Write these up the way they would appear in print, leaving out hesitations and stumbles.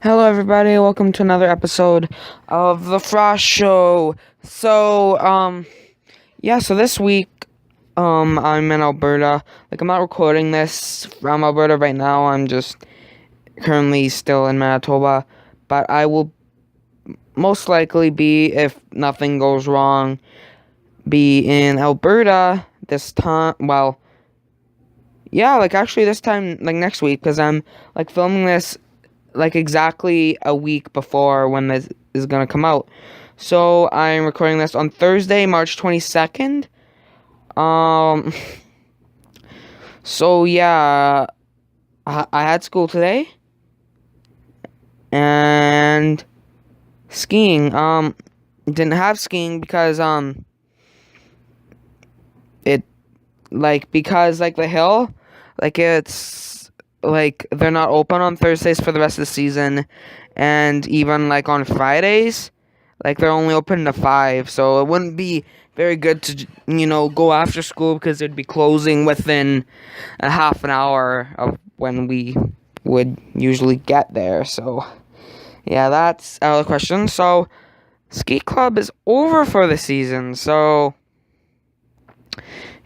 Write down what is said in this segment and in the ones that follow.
Hello, everybody. Welcome to another episode of the Frost Show. So this week, I'm in Alberta. I'm not recording this from Alberta right now. I'm just currently still in Manitoba, but I will most likely be, if nothing goes wrong, be in Alberta this time. Well, yeah, actually this time, next week, because I'm filming this exactly a week before when this is gonna come out. So I'm recording this on Thursday, March 22nd. Um. So yeah, I had school today and skiing. Didn't have skiing because the hill, it's they're not open on Thursdays for the rest of the season, and even on Fridays, they're only open to 5, so it wouldn't be very good to go after school because they'd be closing within a half an hour of when we would usually get there. So yeah, that's out of the question. So ski club is over for the season, so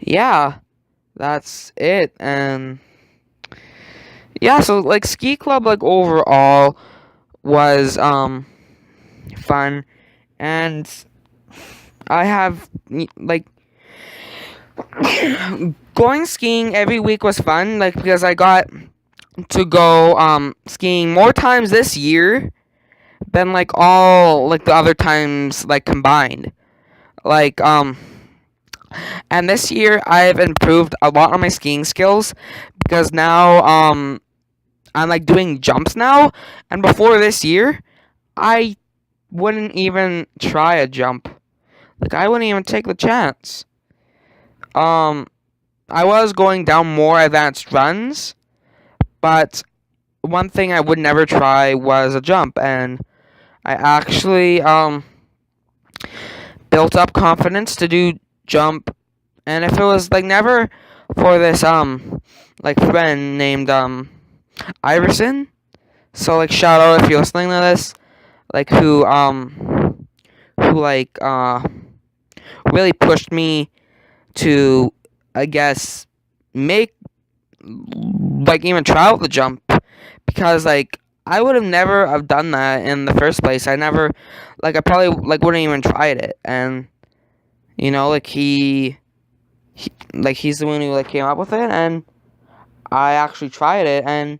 yeah, that's it. And yeah, so ski club overall was fun, and I have going skiing every week was fun, because I got to go skiing more times this year than all the other times combined. like um and this year I've improved a lot on my skiing skills, because now I'm doing jumps now, and before this year I wouldn't even try a jump. I wouldn't even take the chance. I was going down more advanced runs, but one thing I would never try was a jump, and I actually built up confidence to do jump. And if it was never for this friend named Iverson, so shout out if you're listening to this, who really pushed me to, I guess, make even try out the jump, because I would have never have done that in the first place. I never, I probably wouldn't even tried it. And he's the one who came up with it, and I actually tried it, and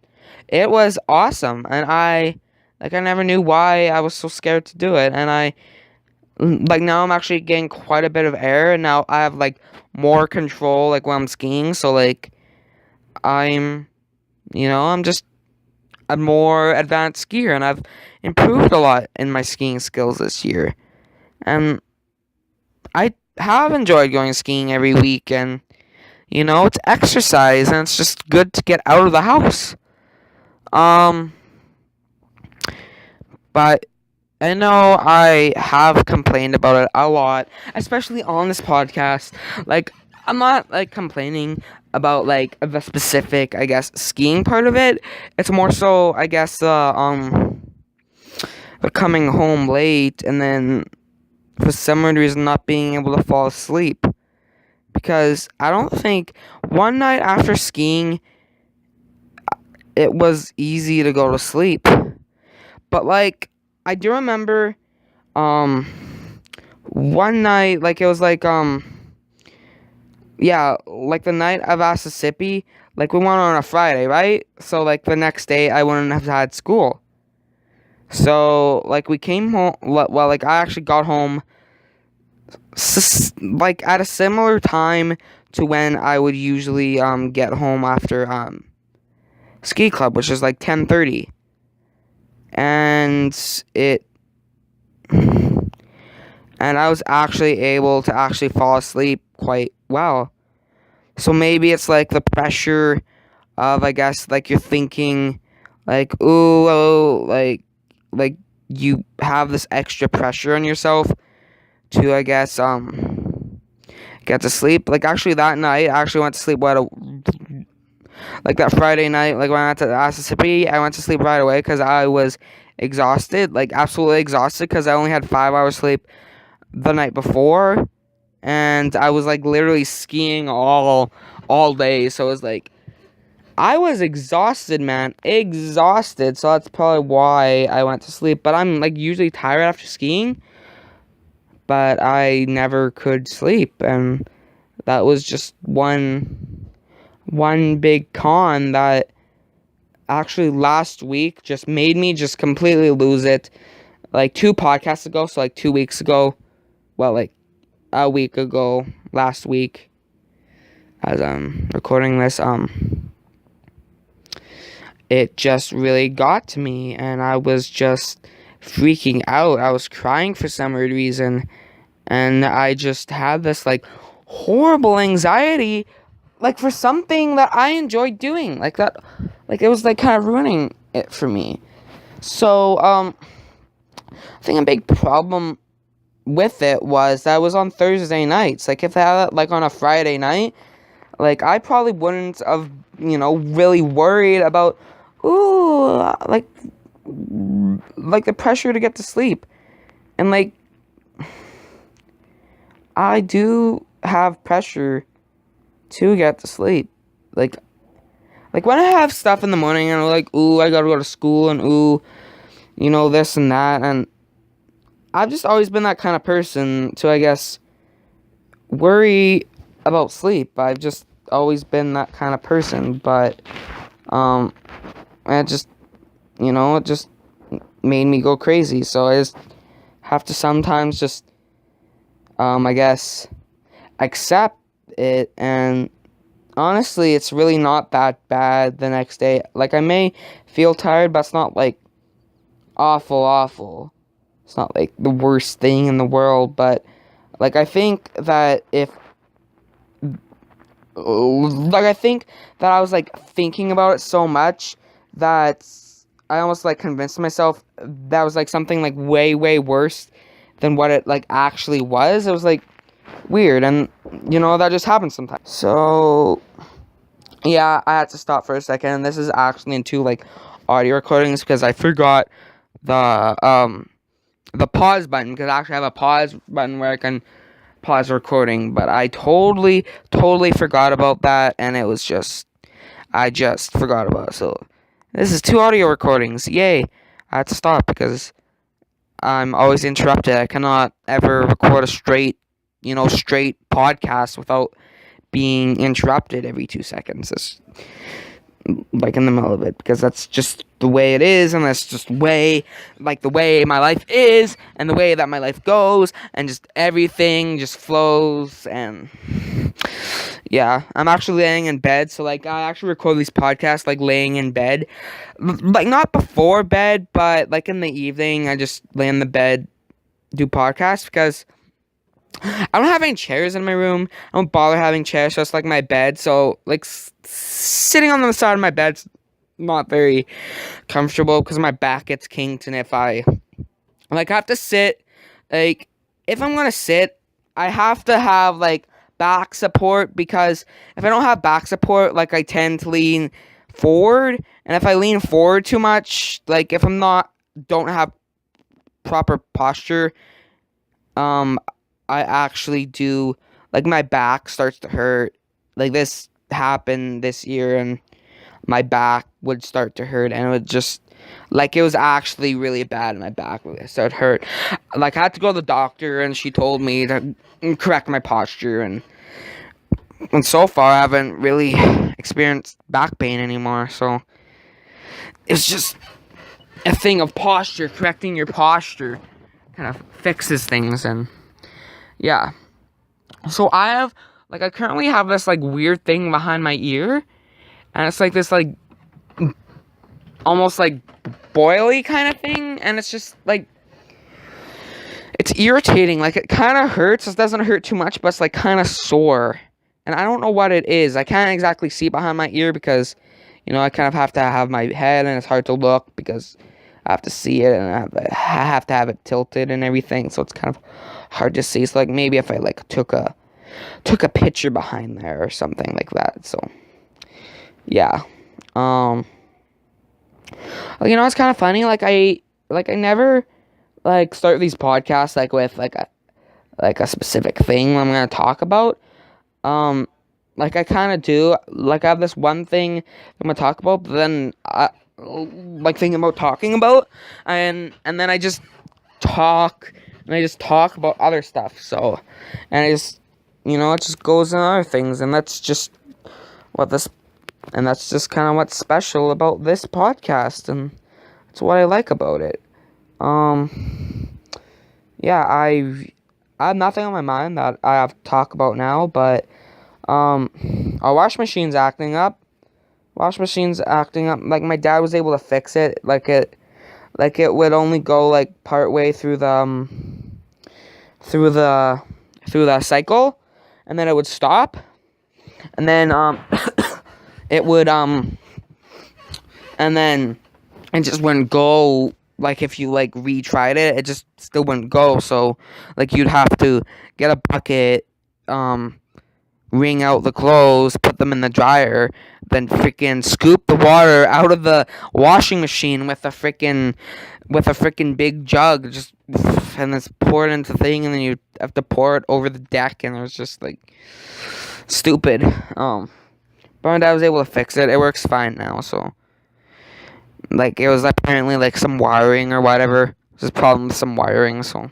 it was awesome. And I never knew why I was so scared to do it. And I now I'm actually getting quite a bit of air, and now I have more control when I'm skiing. So I'm I'm just a more advanced skier, and I've improved a lot in my skiing skills this year. And I have enjoyed going skiing every week, and it's exercise, and it's just good to get out of the house. But I know I have complained about it a lot, especially on this podcast. I'm not complaining about the specific, I guess, skiing part of it. It's more so, I guess, the coming home late, and then for some reason not being able to fall asleep. Because I don't think one night after skiing it was easy to go to sleep. But I do remember one night, it was yeah, the night of Mississippi, we went on a Friday, right? So the next day I wouldn't have had school. So we came home, I actually got home at a similar time to when I would usually get home after ski club, which is 10:30. And I was actually able to actually fall asleep quite well. So maybe it's the pressure of, I guess, you're thinking ooh, oh, you have this extra pressure on yourself to, I guess, get to sleep. Actually that night I actually went to sleep that Friday night, when I went to Mississippi, I went to sleep right away because I was exhausted, like absolutely exhausted, because I only had 5 hours sleep the night before, and I was like literally skiing all day. So it was like I was exhausted, man, exhausted. So that's probably why I went to sleep. But I'm like usually tired after skiing, but I never could sleep, and that was just one big con that actually last week just made me just completely lose it. Like 2 podcasts ago, so like 2 weeks ago, well, like a week ago, last week, as I'm recording this, it just really got to me, and I was just freaking out. I was crying for some weird reason, and I just had this like horrible anxiety, like for something that I enjoyed doing, like that, like it was like kind of ruining it for me. So I think a big problem with it was that it was on Thursday nights. Like if I had it like on a Friday night, like I probably wouldn't have, really worried about like the pressure to get to sleep. And like I do have pressure to get to sleep. Like when I have stuff in the morning and I'm like, I gotta go to school, and this and that, and I've just always been that kind of person to, I guess, worry about sleep. I've just always been that kind of person, but it just it just made me go crazy. So I just have to sometimes just I guess accept it, and honestly it's really not that bad the next day. Like I may feel tired, but it's not like awful. It's not like the worst thing in the world, but like I think that I was like thinking about it so much that I almost like convinced myself that was like something like way worse than what it like actually was. It was like weird, and that just happens sometimes. So yeah, I had to stop for a second, and this is actually in 2 like audio recordings because I forgot the pause button, because I actually have a pause button where I can pause recording, but I totally forgot about that, and I just forgot about it. So this is 2 audio recordings. Yay. I had to stop because I'm always interrupted. I cannot ever record a straight podcast without being interrupted every 2 seconds. It's like in the middle of it, because that's just the way it is, and that's just the way my life is, and the way that my life goes, and just everything just flows. And yeah, I'm actually laying in bed, so like I actually record these podcasts like laying in bed, like not before bed, but like in the evening I just lay in the bed, do podcasts, because I don't have any chairs in my room. I don't bother having chairs, so it's like my bed. So like sitting on the side of my bed's not very comfortable because my back gets kinked, and if I have to sit, like if I'm gonna sit, I have to have like back support, because if I don't have back support, like I tend to lean forward, and if I lean forward too much, like if don't have proper posture, I actually do, like my back starts to hurt. Like this happened this year, and my back would start to hurt, and it would just, like it was actually really bad. My back really started to hurt. Like I had to go to the doctor, and she told me to correct my posture, and so far I haven't really experienced back pain anymore. So it's just a thing of posture. Correcting your posture kind of fixes things, and yeah. So I currently have this like weird thing behind my ear, and it's like this like almost like boily kind of thing, and it's just like it's irritating. Like it kind of hurts. It doesn't hurt too much, but it's like kind of sore, and I don't know what it is. I can't exactly see behind my ear because I kind of have to have my head, and it's hard to look because I have to see it, and I have to have it tilted and everything, so it's kind of hard to see. So like maybe if I like took a picture behind there or something like that. So yeah, it's kind of funny. Like I I never like start these podcasts like with like a specific thing I'm gonna talk about. Like I kind of do. Like I have this one thing I'm gonna talk about, but then I like thinking about talking about, and then I just talk and I just talk about other stuff. So, and I just it just goes in other things, and that's just what this, and that's just kind of what's special about this podcast, and that's what I like about it. Yeah, I have nothing on my mind that I have to talk about now, but our washing machine's acting up. Washing machine's acting up. Like my dad was able to fix it. It would only go like part way through the through the through the cycle, and then it would stop, and then it would and then it just wouldn't go. Like if you like retried it, it just still wouldn't go. So like you'd have to get a bucket, wring out the clothes, put them in the dryer, then freaking scoop the water out of the washing machine with a freaking big jug, just and then pour it into the thing, and then you have to pour it over the deck, and it was just like stupid. But my dad was able to fix it. It works fine now. So like it was apparently like some wiring or whatever. There's a problem with some wiring, so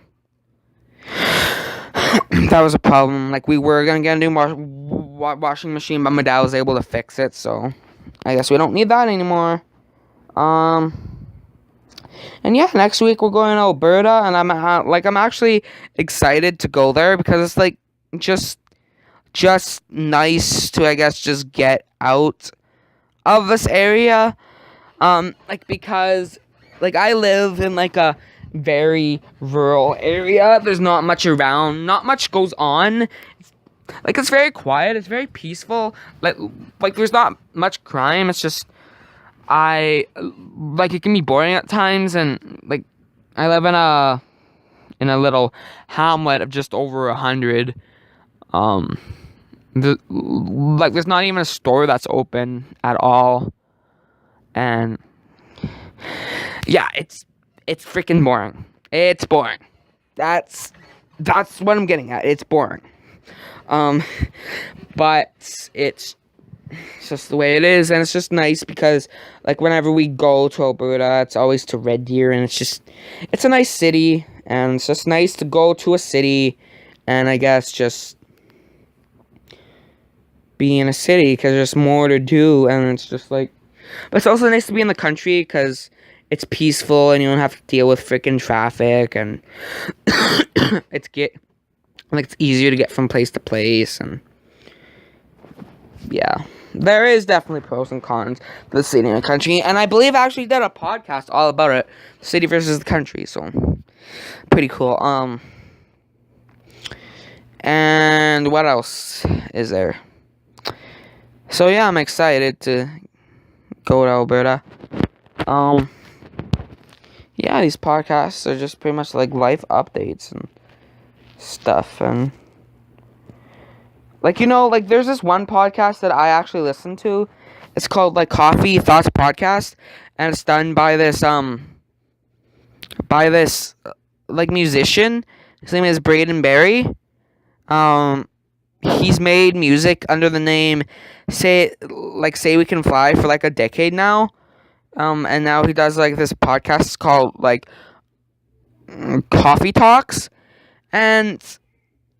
that was a problem. Like we were gonna get a new washing machine, but my dad was able to fix it, so I guess we don't need that anymore. And yeah, next week we're going to Alberta, and I'm actually excited to go there because it's like just nice to, I guess, just get out of this area. Because like I live in like a very rural area. There's not much around. Not much goes on. It's very quiet. It's very peaceful. Like there's not much crime. It's just it can be boring at times, and like I live in a little hamlet of just over 100. There's not even a store that's open at all, and yeah, it's freaking boring. It's boring. That's what I'm getting at. It's boring. But it's just the way it is, and it's just nice because like whenever we go to Alberta, it's always to Red Deer, and it's a nice city, and it's just nice to go to a city, and I guess just be in a city because there's more to do, and it's just like, but it's also nice to be in the country because it's peaceful and you don't have to deal with freaking traffic, and it's easier to get from place to place, and yeah, there is definitely pros and cons to the city and the country, and I believe I actually did a podcast all about it, the city versus the country, so pretty cool. And what else is there? So yeah, I'm excited to go to Alberta. Yeah, these podcasts are just pretty much like life updates and stuff, and like there's this one podcast that I actually listen to. It's called like Coffee Thoughts Podcast, and it's done by this like musician. His name is Braden Berry. He's made music under the name Say We Can Fly for like a decade now. And now he does like this podcast called like Coffee Talks, and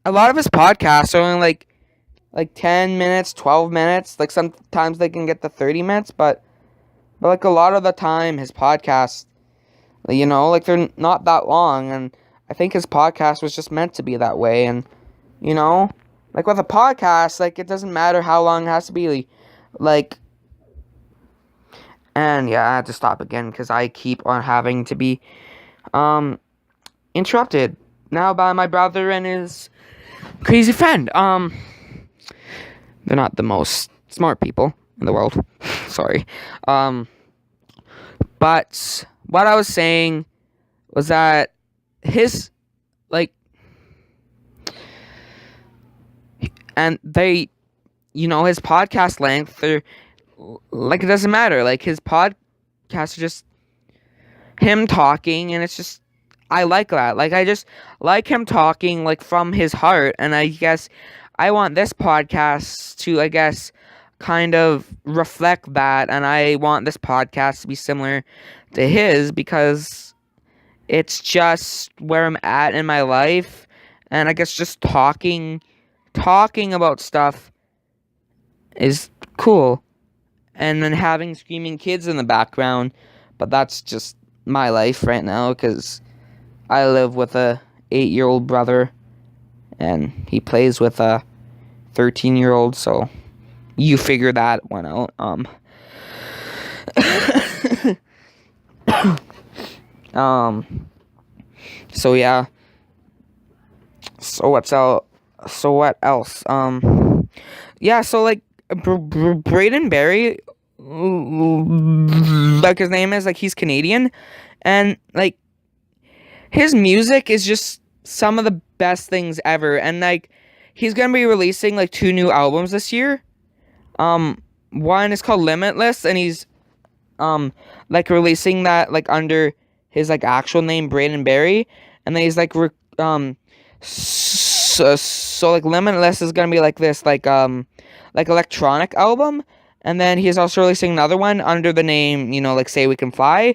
a lot of his podcasts are only like 10 minutes, 12 minutes. Like sometimes they can get to 30 minutes, but like a lot of the time his podcasts, like they're not that long, and I think his podcast was just meant to be that way. And like with a podcast, like it doesn't matter how long it has to be, like. And yeah, I had to stop again because I keep on having to be interrupted now by my brother and his crazy friend. They're not the most smart people in the world. Sorry. But what I was saying was that his and they, his podcast length, they're like, it doesn't matter. Like his podcasts are just him talking, and it's just, I like that. Like, I just like him talking, like, from his heart, and I guess I want this podcast to, I guess, kind of reflect that, and I want this podcast to be similar to his, because it's just where I'm at in my life, and I guess just talking about stuff is cool. And then having screaming kids in the background, but that's just my life right now, because I live with a 8-year-old brother, and he plays with a 13-year-old, so you figure that one out. So yeah. So what's out? So what else? Yeah. So like, Braden Berry, like his name is, like, he's Canadian, and like his music is just some of the best things ever, and like he's gonna be releasing like 2 new albums this year. One is called Limitless, and he's like releasing that like under his like actual name, Braden Berry, and then he's like so like Limitless is gonna be like this like electronic album, and then he's also releasing another one under the name, like Say We Can Fly,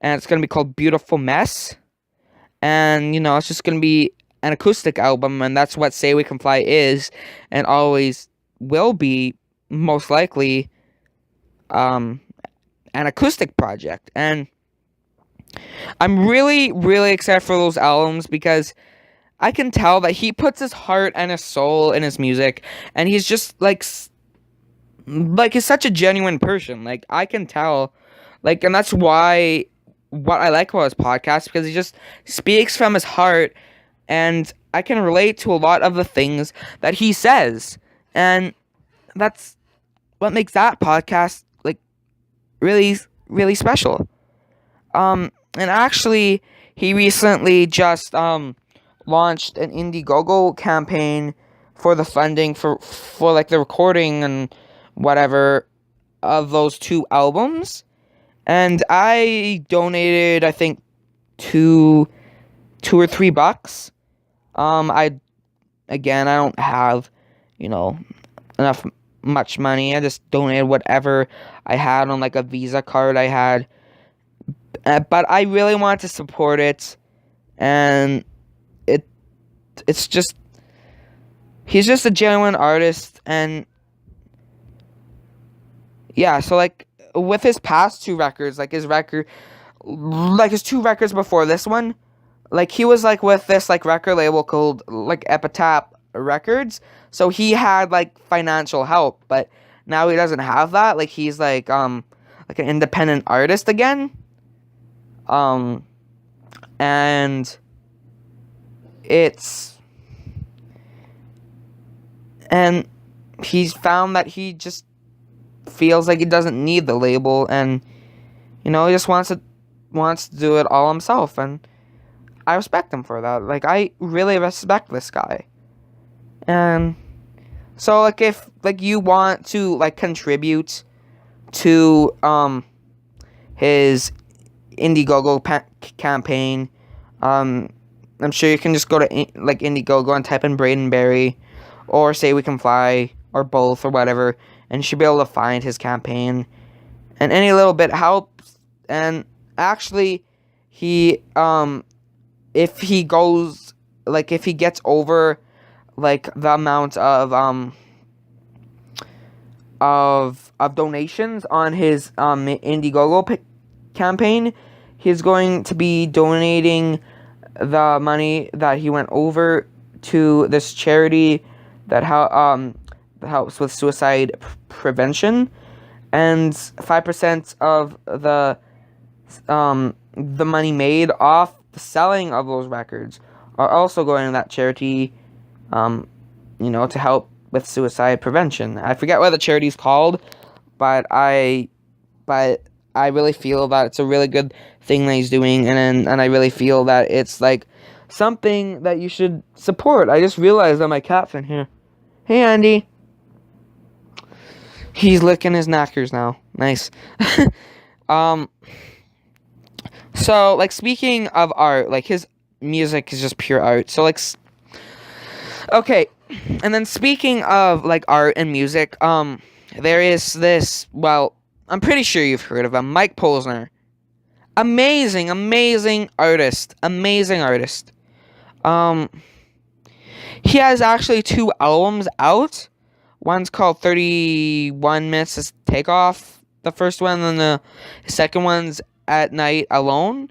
and it's gonna be called Beautiful Mess, and it's just gonna be an acoustic album, and that's what Say We Can Fly is, and always will be, most likely, an acoustic project. And I'm really, really excited for those albums, because I can tell that he puts his heart and his soul in his music, and he's just like he's such a genuine person. Like, I can tell, like, and that's why what I like about his podcast, because he just speaks from his heart, and I can relate to a lot of the things that he says, and that's what makes that podcast like really, really special. And actually, he recently just launched an Indiegogo campaign for the funding for like the recording and whatever of those 2 albums, and I donated, I think, $2 or $3. I don't have enough much money. I just donated whatever I had on like a Visa card I had, but I really wanted to support it, and it's just, he's just a genuine artist. And yeah, so like with his past 2 records, like his 2 records before this one, like he was like with this like record label called like Epitaph Records, so he had like financial help, but now he doesn't have that. Like, he's like an independent artist again, and he's found that he just feels like he doesn't need the label, and he just wants to do it all himself, and I respect him for that. Like, I really respect this guy. And so like, if like you want to like contribute to his Indiegogo campaign, I'm sure you can just go to like Indiegogo and type in Braden Berry or Say We Can Fly or both or whatever, and you should be able to find his campaign, and any little bit helps. And actually, he if he goes, like, if he gets over like the amount of donations on his Indiegogo campaign, he's going to be donating the money that he went over to this charity that helps with suicide prevention, and 5% of the money made off the selling of those records are also going to that charity, to help with suicide prevention. I forget what the charity's called, but I really feel that it's a really good thing that he's doing, and I really feel that it's like something that you should support. I just realized that my cat's in here. Hey, Andy. He's licking his knackers now. Nice. So, like, speaking of art, like, his music is just pure art. So, like, okay, and then speaking of, like, art and music, there is this, well, I'm pretty sure you've heard of him, Mike Posner. Amazing, amazing artist. Amazing artist. Um, he has actually two albums out. One's called 31 Minutes to Take Off, the first one, and then the second one's At Night Alone.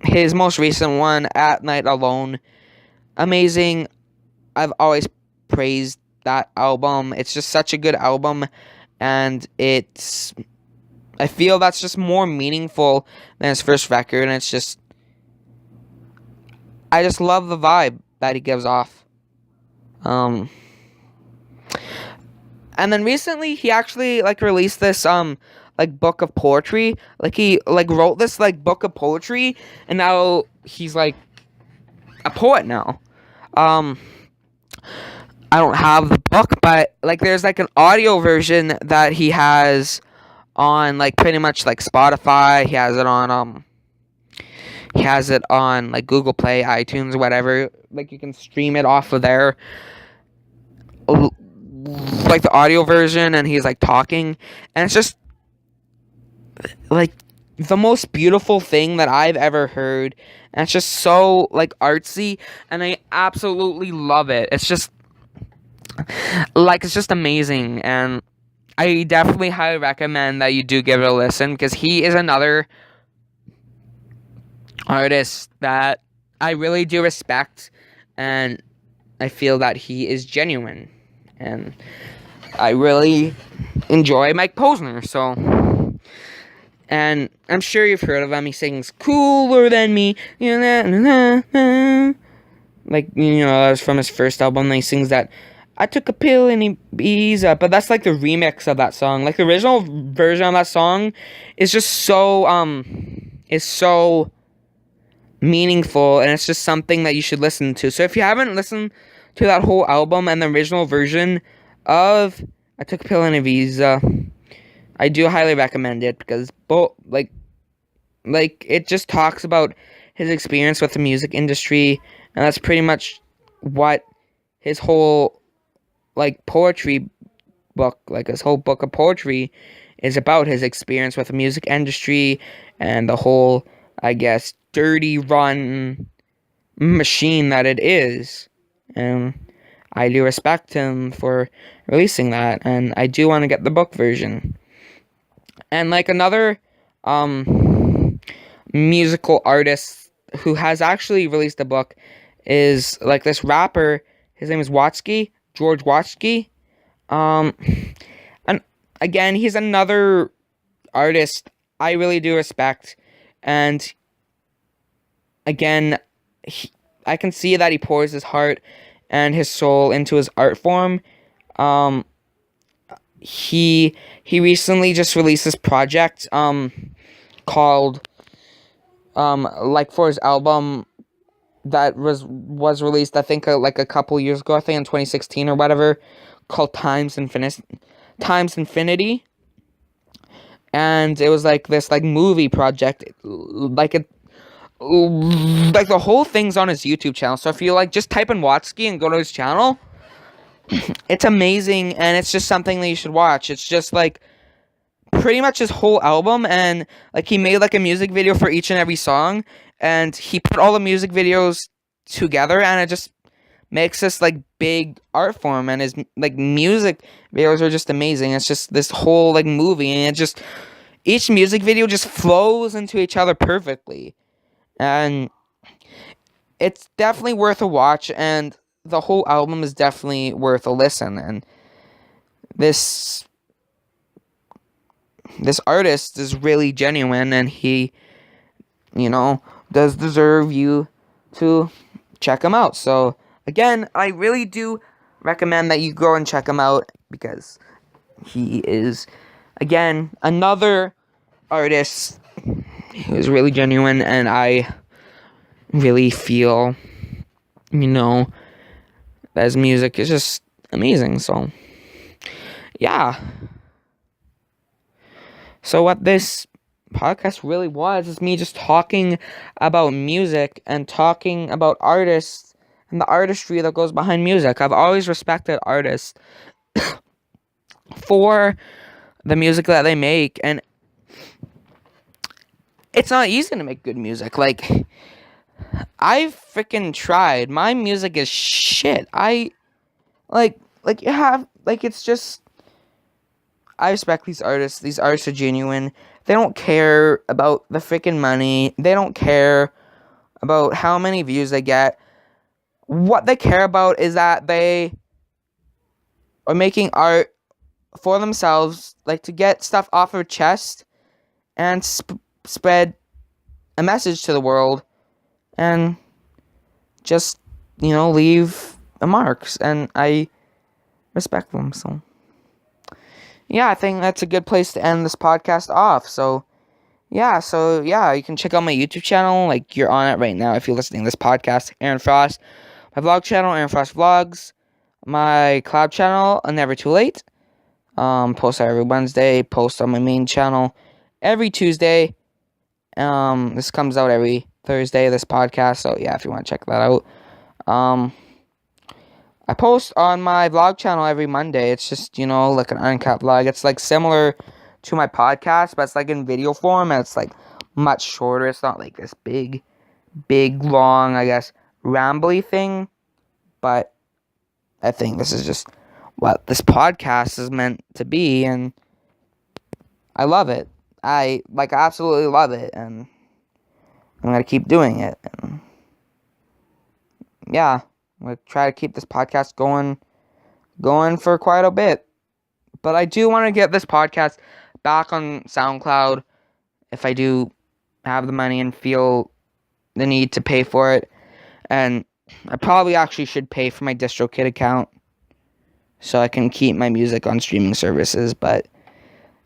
His most recent one, At Night Alone, amazing. I've always praised that album. It's just such a good album, and I feel that's just more meaningful than his first record, and it's just, I just love the vibe that he gives off. And then recently he actually like released this like book of poetry. Like he like wrote this like book of poetry, and now he's like a poet now. Um I don't have the book, but like there's like an audio version that he has on like pretty much like Spotify. He has it on like Google Play, iTunes, whatever. Like you can stream it off of there. Like the audio version, and he's like talking, and it's just like the most beautiful thing that I've ever heard, and it's just so like artsy, and I absolutely love it. It's just like it's just amazing, and I definitely highly recommend that you do give it a listen, because he is another artist that I really do respect, and I feel that he is genuine, and I really enjoy Mike Posner. So, and I'm sure you've heard of him. He sings "Cooler Than Me," like that was from his first album. And he sings that "I took a pill and Ibiza," but that's like the remix of that song. Like the original version of that song is just so meaningful, and it's just something that you should listen to. So if you haven't listened to that whole album and the original version of "I Took a Pill and Ibiza," I do highly recommend it, because both like it just talks about his experience with the music industry, and that's pretty much what his whole like poetry book, like his whole book of poetry, is about: his experience with the music industry and the whole, I guess, dirty run machine that it is. And I do respect him for releasing that, and I do want to get the book version. And like another musical artist who has actually released a book is like this rapper. His name is George Watsky. And again, he's another artist I really do respect, and again, I can see that he pours his heart and his soul into his art form. He recently just released this project called like for his album that was released, I think like a couple years ago, I think in 2016 or whatever, called Times Infinity. And it was like this like movie project, like the whole thing's on his YouTube channel. So if you like just type in Watsky and go to his channel, it's amazing, and it's just something that you should watch. It's just like pretty much his whole album, and like he made like a music video for each and every song, and he put all the music videos together, and it just makes this like big art form, and his like music videos are just amazing. It's just this whole like movie, and it just, each music video just flows into each other perfectly, and it's definitely worth a watch, and the whole album is definitely worth a listen. And this artist is really genuine, and he does deserve you to check him out. So again, I really do recommend that you go and check him out, because he is, again, another artist who is really genuine, and I really feel that his music is just amazing. So yeah, so what this podcast really was. It's me just talking about music and talking about artists and the artistry that goes behind music. I've always respected artists for the music that they make, and it's not easy to make good music. Like, I've freaking tried. My music is shit. You have, like, it's just, I respect these artists. These artists are genuine. They don't care about the freaking money. They don't care about how many views they get. What they care about is that they are making art for themselves, like, to get stuff off their chest and spread a message to the world and just, leave a marks. And I respect them, so yeah, I think that's a good place to end this podcast off. So yeah, you can check out my YouTube channel, like, you're on it right now if you're listening to this podcast, Aaron Frost. My vlog channel, Aaron Frost Vlogs. My collab channel, Never Too Late. Post every Wednesday. Post on my main channel every Tuesday. This comes out every Thursday, this podcast. So yeah, if you want to check that out. I post on my vlog channel every Monday. It's just, like an uncut vlog. It's like similar to my podcast, but it's like in video form, and it's like much shorter. It's not like this big, long, I guess, rambly thing. But I think this is just what this podcast is meant to be, and I love it. I absolutely love it, and I'm gonna keep doing it. And yeah, I'm gonna try to keep this podcast going for quite a bit. But I do want to get this podcast back on SoundCloud if I do have the money and feel the need to pay for it. And I probably actually should pay for my DistroKid account so I can keep my music on streaming services. But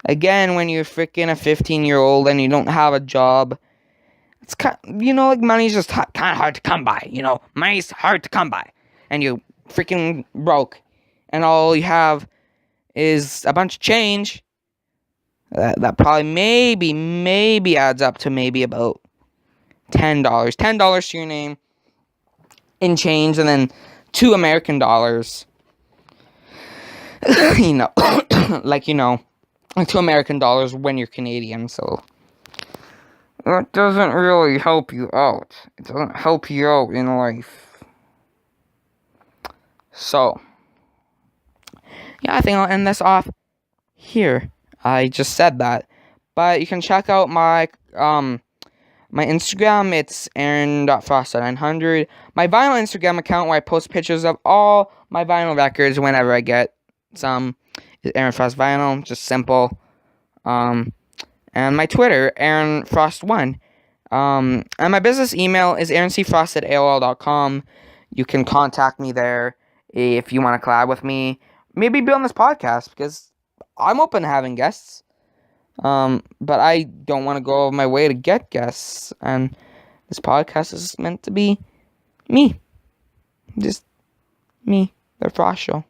again, when you're freaking a 15-year-old and you don't have a job, it's kind like money's just kind of hard to come by. Money's hard to come by, and you're freaking broke, and all you have is a bunch of change. That probably maybe adds up to maybe about $10. $10 to your name in change, and then $2 American. like $2 American when you're Canadian. So that doesn't really help you out. It doesn't help you out in life. So yeah, I think I'll end this off here. I just said that, but you can check out my Instagram. It's aaron.frost900. My vinyl Instagram account, where I post pictures of all my vinyl records whenever I get some, is Aaron Frost Vinyl. Just simple. And my Twitter, aaronfrost1. And my business email is aaroncfrost@aol.com. You can contact me there if you want to collab with me. Maybe be on this podcast, because I'm open to having guests. But I don't want to go out of my way to get guests. And this podcast is meant to be me. Just me, the Frost Show.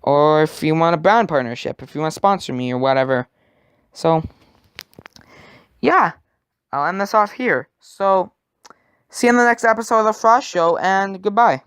Or if you want a brand partnership, if you want to sponsor me or whatever. So, yeah, I'll end this off here. So, see you in the next episode of The Frost Show, and goodbye.